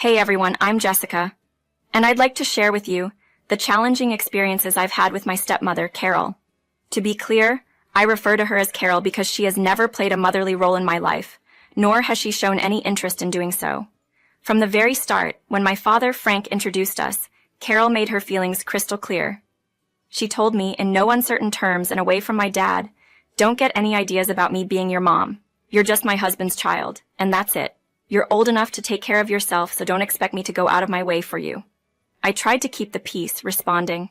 Hey everyone, I'm Jessica, and I'd like to share with you the challenging experiences I've had with my stepmother, Carol. To be clear, I refer to her as Carol because she has never played a motherly role in my life, nor has she shown any interest in doing so. From the very start, when my father, Frank, introduced us, Carol made her feelings crystal clear. She told me, in no uncertain terms and away from my dad, "Don't get any ideas about me being your mom. You're just my husband's child, and that's it. You're old enough to take care of yourself, so don't expect me to go out of my way for you." I tried to keep the peace, responding,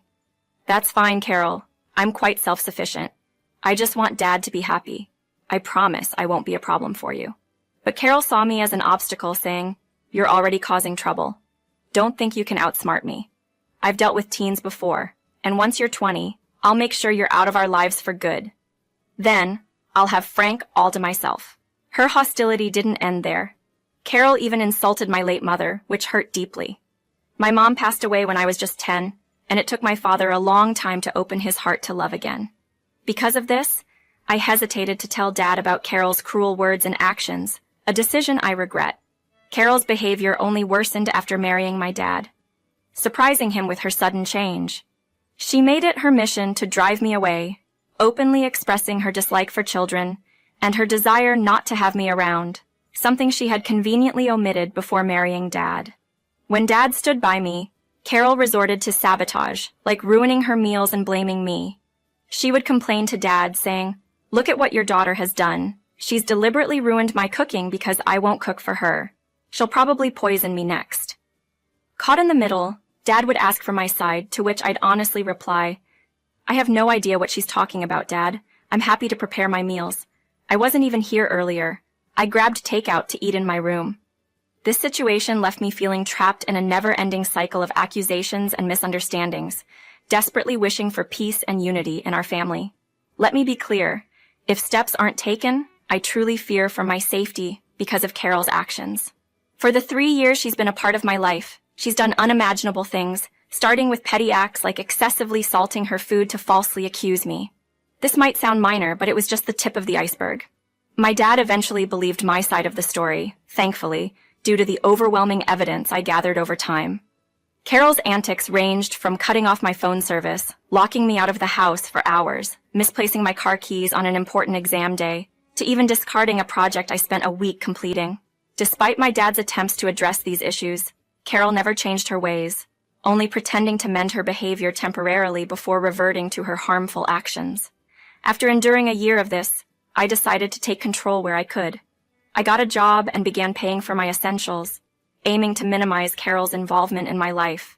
"That's fine, Carol. I'm quite self-sufficient. I just want Dad to be happy. I promise I won't be a problem for you." But Carol saw me as an obstacle, saying, "You're already causing trouble. Don't think you can outsmart me. I've dealt with teens before, and once you're 20, I'll make sure you're out of our lives for good. Then, I'll have Frank all to myself." Her hostility didn't end there. Carol even insulted my late mother, which hurt deeply. My mom passed away when I was just 10, and it took my father a long time to open his heart to love again. Because of this, I hesitated to tell Dad about Carol's cruel words and actions, a decision I regret. Carol's behavior only worsened after marrying my dad, surprising him with her sudden change. She made it her mission to drive me away, openly expressing her dislike for children and her desire not to have me around, something she had conveniently omitted before marrying Dad. When Dad stood by me, Carol resorted to sabotage, like ruining her meals and blaming me. She would complain to Dad, saying, "Look at what your daughter has done. She's deliberately ruined my cooking because I won't cook for her. She'll probably poison me next." Caught in the middle, Dad would ask for my side, to which I'd honestly reply, "I have no idea what she's talking about, Dad. I'm happy to prepare my meals. I wasn't even here earlier. I grabbed takeout to eat in my room." This situation left me feeling trapped in a never-ending cycle of accusations and misunderstandings, desperately wishing for peace and unity in our family. Let me be clear, if steps aren't taken, I truly fear for my safety because of Carol's actions. For the 3 years she's been a part of my life, she's done unimaginable things, starting with petty acts like excessively salting her food to falsely accuse me. This might sound minor, but it was just the tip of the iceberg. My dad eventually believed my side of the story, thankfully, due to the overwhelming evidence I gathered over time. Carol's antics ranged from cutting off my phone service, locking me out of the house for hours, misplacing my car keys on an important exam day, to even discarding a project I spent a week completing. Despite my dad's attempts to address these issues, Carol never changed her ways, only pretending to mend her behavior temporarily before reverting to her harmful actions. After enduring a year of this, I decided to take control where I could. I got a job and began paying for my essentials, aiming to minimize Carol's involvement in my life.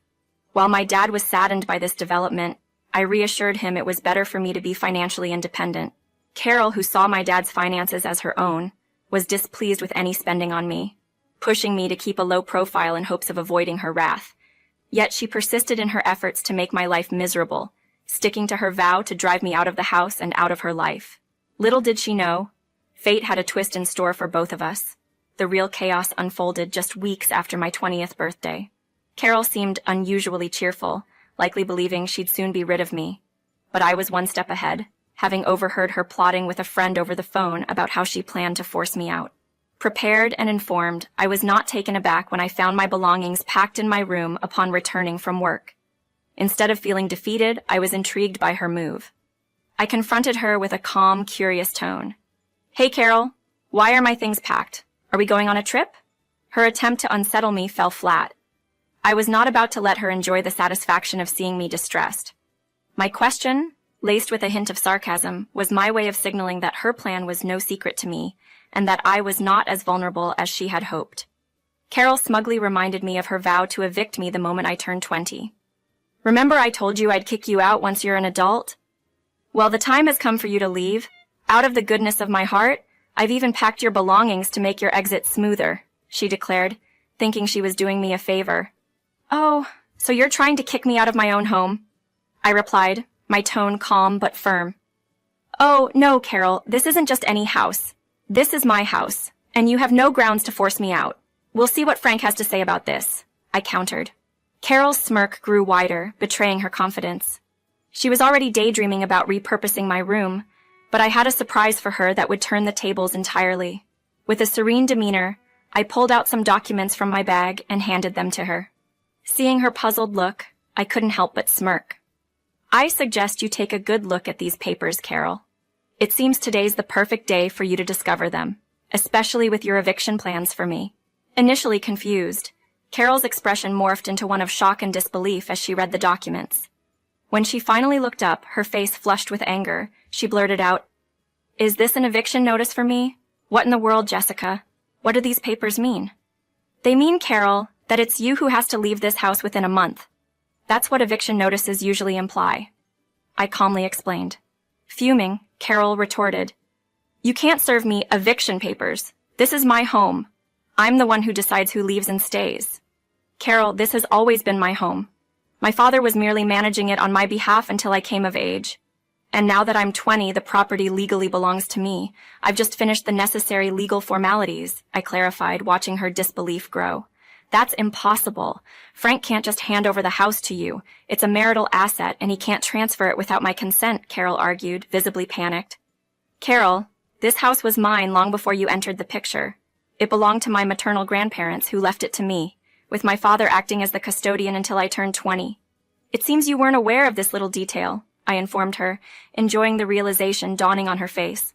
While my dad was saddened by this development, I reassured him it was better for me to be financially independent. Carol, who saw my dad's finances as her own, was displeased with any spending on me, pushing me to keep a low profile in hopes of avoiding her wrath. Yet she persisted in her efforts to make my life miserable, sticking to her vow to drive me out of the house and out of her life. Little did she know, fate had a twist in store for both of us. The real chaos unfolded just weeks after my 20th birthday. Carol seemed unusually cheerful, likely believing she'd soon be rid of me. But I was one step ahead, having overheard her plotting with a friend over the phone about how she planned to force me out. Prepared and informed, I was not taken aback when I found my belongings packed in my room upon returning from work. Instead of feeling defeated, I was intrigued by her move. I confronted her with a calm, curious tone. "Hey, Carol, why are my things packed? Are we going on a trip?" Her attempt to unsettle me fell flat. I was not about to let her enjoy the satisfaction of seeing me distressed. My question, laced with a hint of sarcasm, was my way of signaling that her plan was no secret to me, and that I was not as vulnerable as she had hoped. Carol smugly reminded me of her vow to evict me the moment I turned 20. "Remember I told you I'd kick you out once you're an adult? Well, the time has come for you to leave. Out of the goodness of my heart, I've even packed your belongings to make your exit smoother," she declared, thinking she was doing me a favor. "Oh, so you're trying to kick me out of my own home?" I replied, my tone calm but firm. "Oh, no, Carol, this isn't just any house. This is my house, and you have no grounds to force me out. We'll see what Frank has to say about this," I countered. Carol's smirk grew wider, betraying her confidence. She was already daydreaming about repurposing my room, but I had a surprise for her that would turn the tables entirely. With a serene demeanor, I pulled out some documents from my bag and handed them to her. Seeing her puzzled look, I couldn't help but smirk. I suggest you take a good look at these papers, Carol. It seems today's the perfect day for you to discover them, especially with your eviction plans for me. Initially confused, Carol's expression morphed into one of shock and disbelief as she read the documents. When she finally looked up, her face flushed with anger, she blurted out, "Is this an eviction notice for me? What in the world, Jessica? What do these papers mean?" "They mean, Carol, that it's you who has to leave this house within a month. That's what eviction notices usually imply," I calmly explained. Fuming, Carol retorted, "You can't serve me eviction papers. This is my home. I'm the one who decides who leaves and stays." "Carol, this has always been my home. My father was merely managing it on my behalf until I came of age. And now that I'm 20, the property legally belongs to me. I've just finished the necessary legal formalities," I clarified, watching her disbelief grow. "That's impossible. Frank can't just hand over the house to you. It's a marital asset, and he can't transfer it without my consent," Carol argued, visibly panicked. "Carol, this house was mine long before you entered the picture. It belonged to my maternal grandparents, who left it to me, with my father acting as the custodian until I turned 20. It seems you weren't aware of this little detail," I informed her, enjoying the realization dawning on her face.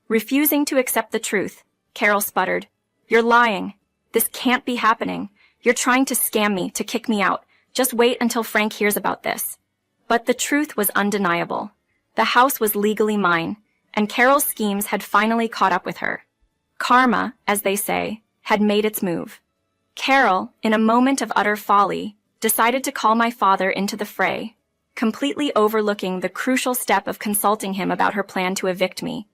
Refusing to accept the truth, Carol sputtered, "You're lying. This can't be happening. You're trying to scam me, to kick me out. Just wait until Frank hears about this." But the truth was undeniable. The house was legally mine, and Carol's schemes had finally caught up with her. Karma, as they say, had made its move. Carol, in a moment of utter folly, decided to call my father into the fray, completely overlooking the crucial step of consulting him about her plan to evict me.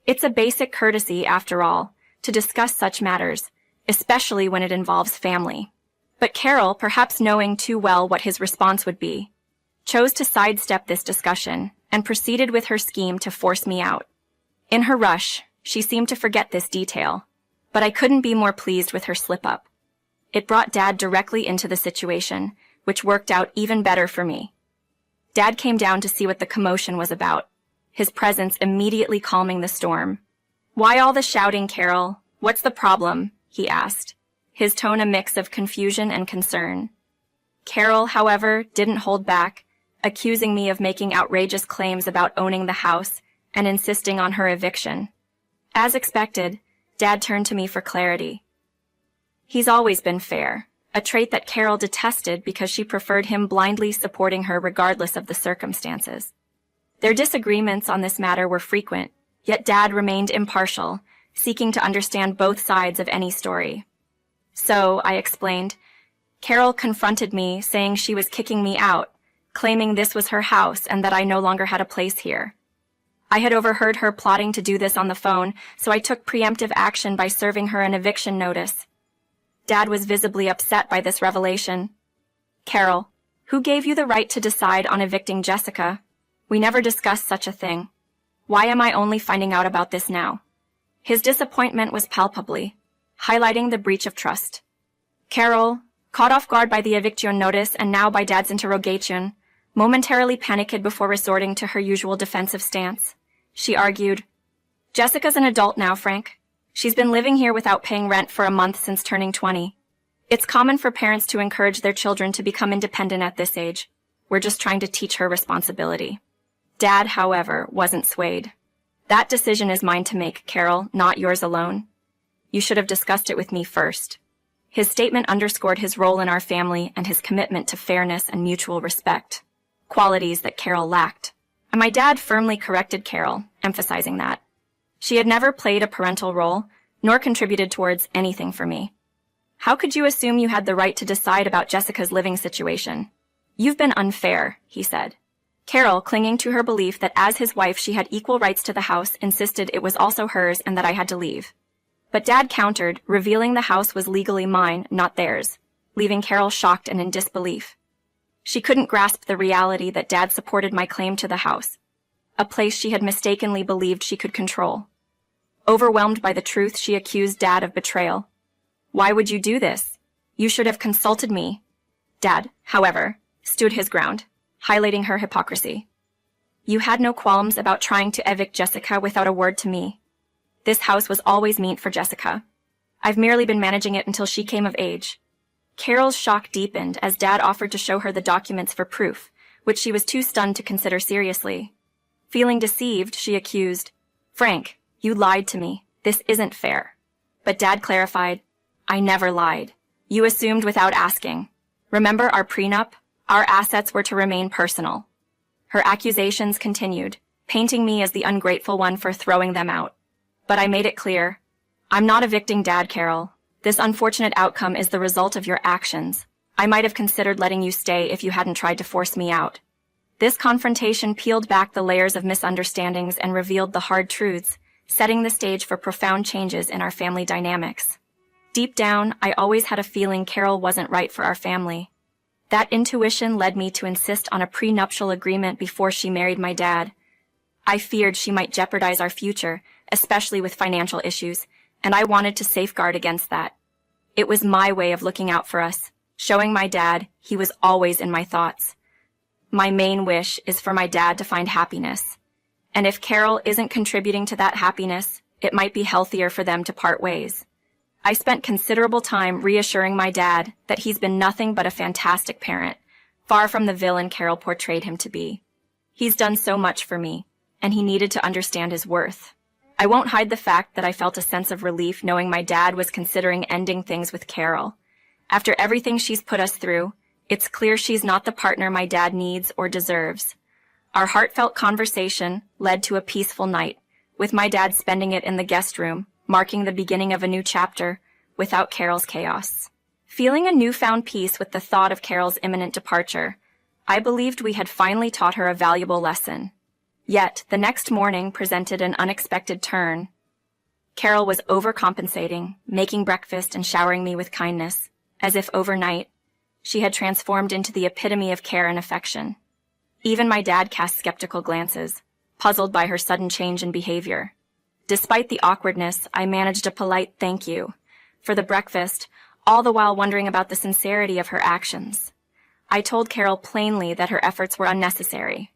It's a basic courtesy, after all, to discuss such matters, especially when it involves family. But Carol, perhaps knowing too well what his response would be, chose to sidestep this discussion and proceeded with her scheme to force me out. In her rush, she seemed to forget this detail, but I couldn't be more pleased with her slip-up. It brought Dad directly into the situation, which worked out even better for me. Dad came down to see what the commotion was about, his presence immediately calming the storm. "Why all the shouting, Carol? What's the problem?" he asked, his tone a mix of confusion and concern. Carol, however, didn't hold back, accusing me of making outrageous claims about owning the house and insisting on her eviction. As expected, Dad turned to me for clarity. He's always been fair, a trait that Carol detested because she preferred him blindly supporting her regardless of the circumstances. Their disagreements on this matter were frequent, yet Dad remained impartial, seeking to understand both sides of any story. "So," I explained, "Carol confronted me, saying she was kicking me out, claiming this was her house and that I no longer had a place here. I had overheard her plotting to do this on the phone, so I took preemptive action by serving her an eviction notice." Dad was visibly upset by this revelation. "Carol, who gave you the right to decide on evicting Jessica? We never discussed such a thing. Why am I only finding out about this now?" His disappointment was palpably, highlighting the breach of trust. Carol, caught off guard by the eviction notice and now by Dad's interrogation, momentarily panicked before resorting to her usual defensive stance. She argued, "Jessica's an adult now, Frank. She's been living here without paying rent for a month since turning 20. It's common for parents to encourage their children to become independent at this age. We're just trying to teach her responsibility." Dad, however, wasn't swayed. "That decision is mine to make, Carol, not yours alone. You should have discussed it with me first." His statement underscored his role in our family and his commitment to fairness and mutual respect, qualities that Carol lacked. And my dad firmly corrected Carol, emphasizing that she had never played a parental role, nor contributed towards anything for me. "How could you assume you had the right to decide about Jessica's living situation? You've been unfair," he said. Carol, clinging to her belief that as his wife she had equal rights to the house, insisted it was also hers and that I had to leave. But Dad countered, revealing the house was legally mine, not theirs, leaving Carol shocked and in disbelief. She couldn't grasp the reality that Dad supported my claim to the house, a place she had mistakenly believed she could control. Overwhelmed by the truth, she accused Dad of betrayal. "Why would you do this? You should have consulted me." Dad, however, stood his ground, highlighting her hypocrisy. "You had no qualms about trying to evict Jessica without a word to me. This house was always meant for Jessica. I've merely been managing it until she came of age. Carol's shock deepened as Dad offered to show her the documents for proof, which she was too stunned to consider seriously. Feeling deceived, she accused, "Frank, you lied to me. This isn't fair." But Dad clarified, "I never lied. You assumed without asking. Remember our prenup? Our assets were to remain personal." Her accusations continued, painting me as the ungrateful one for throwing them out. But I made it clear, "I'm not evicting Dad, Carol. This unfortunate outcome is the result of your actions. I might have considered letting you stay if you hadn't tried to force me out." This confrontation peeled back the layers of misunderstandings and revealed the hard truths, setting the stage for profound changes in our family dynamics. Deep down, I always had a feeling Carol wasn't right for our family. That intuition led me to insist on a prenuptial agreement before she married my dad. I feared she might jeopardize our future, especially with financial issues, and I wanted to safeguard against that. It was my way of looking out for us, showing my dad he was always in my thoughts. My main wish is for my dad to find happiness. And if Carol isn't contributing to that happiness, it might be healthier for them to part ways. I spent considerable time reassuring my dad that he's been nothing but a fantastic parent, far from the villain Carol portrayed him to be. He's done so much for me, and he needed to understand his worth. I won't hide the fact that I felt a sense of relief knowing my dad was considering ending things with Carol. After everything she's put us through, it's clear she's not the partner my dad needs or deserves. Our heartfelt conversation led to a peaceful night, with my dad spending it in the guest room, marking the beginning of a new chapter, without Carol's chaos. Feeling a newfound peace with the thought of Carol's imminent departure, I believed we had finally taught her a valuable lesson. Yet, the next morning presented an unexpected turn. Carol was overcompensating, making breakfast and showering me with kindness, as if overnight, she had transformed into the epitome of care and affection. Even my dad cast skeptical glances, puzzled by her sudden change in behavior. Despite the awkwardness, I managed a polite thank you for the breakfast, all the while wondering about the sincerity of her actions. I told Carol plainly that her efforts were unnecessary.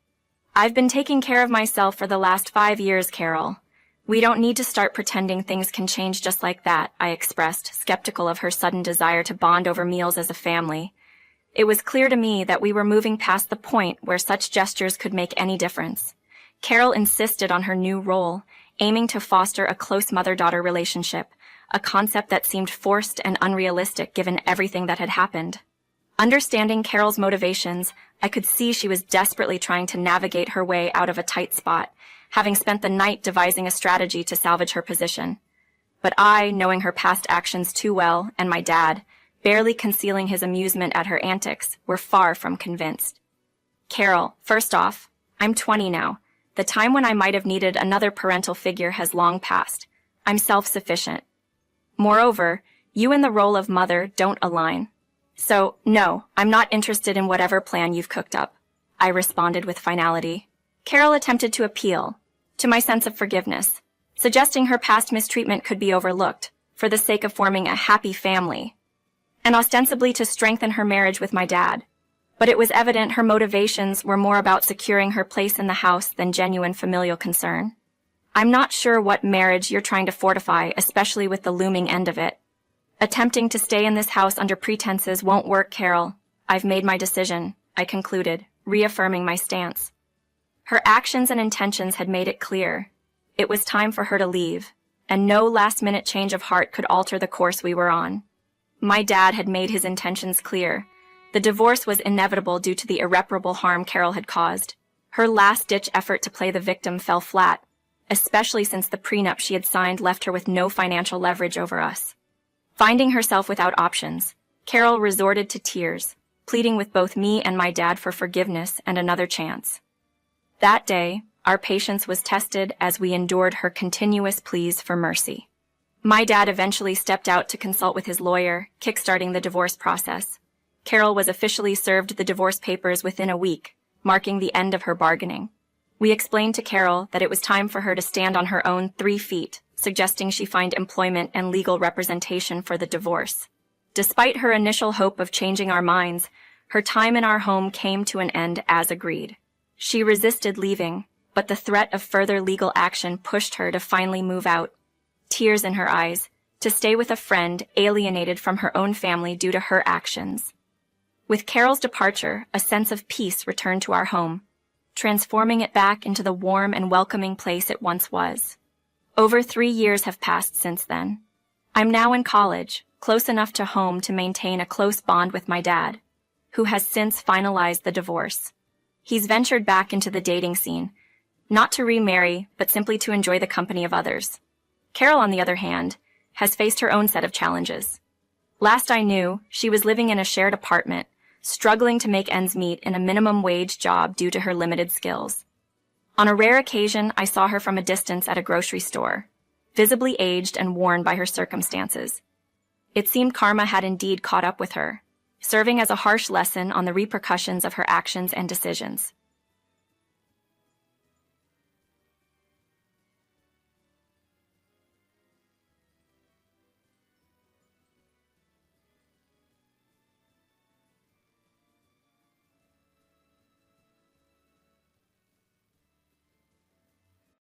"I've been taking care of myself for the last 5 years, Carol. We don't need to start pretending things can change just like that," I expressed, skeptical of her sudden desire to bond over meals as a family. It was clear to me that we were moving past the point where such gestures could make any difference. Carol insisted on her new role, aiming to foster a close mother-daughter relationship, a concept that seemed forced and unrealistic given everything that had happened. Understanding Carol's motivations, I could see she was desperately trying to navigate her way out of a tight spot, having spent the night devising a strategy to salvage her position. But I, knowing her past actions too well, and my dad, barely concealing his amusement at her antics, were far from convinced. "Carol, first off, I'm 20 now. The time when I might have needed another parental figure has long passed. I'm self-sufficient. Moreover, you and the role of mother don't align. So, no, I'm not interested in whatever plan you've cooked up," I responded with finality. Carol attempted to appeal to my sense of forgiveness, suggesting her past mistreatment could be overlooked for the sake of forming a happy family, and ostensibly to strengthen her marriage with my dad. But it was evident her motivations were more about securing her place in the house than genuine familial concern. "I'm not sure what marriage you're trying to fortify, especially with the looming end of it. Attempting to stay in this house under pretenses won't work, Carol. I've made my decision," I concluded, reaffirming my stance. Her actions and intentions had made it clear. It was time for her to leave, and no last-minute change of heart could alter the course we were on. My dad had made his intentions clear. The divorce was inevitable due to the irreparable harm Carol had caused. Her last-ditch effort to play the victim fell flat, especially since the prenup she had signed left her with no financial leverage over us. Finding herself without options, Carol resorted to tears, pleading with both me and my dad for forgiveness and another chance. That day, our patience was tested as we endured her continuous pleas for mercy. My dad eventually stepped out to consult with his lawyer, kickstarting the divorce process. Carol was officially served the divorce papers within a week, marking the end of her bargaining. We explained to Carol that it was time for her to stand on her own 3 feet, suggesting she find employment and legal representation for the divorce. Despite her initial hope of changing our minds, her time in our home came to an end as agreed. She resisted leaving, but the threat of further legal action pushed her to finally move out. Tears in her eyes, to stay with a friend alienated from her own family due to her actions. With Carol's departure, a sense of peace returned to our home, transforming it back into the warm and welcoming place it once was. Over 3 years have passed since then. I'm now in college, close enough to home to maintain a close bond with my dad, who has since finalized the divorce. He's ventured back into the dating scene, not to remarry, but simply to enjoy the company of others. Carol, on the other hand, has faced her own set of challenges. Last I knew, she was living in a shared apartment, struggling to make ends meet in a minimum wage job due to her limited skills. On a rare occasion, I saw her from a distance at a grocery store, visibly aged and worn by her circumstances. It seemed karma had indeed caught up with her, serving as a harsh lesson on the repercussions of her actions and decisions.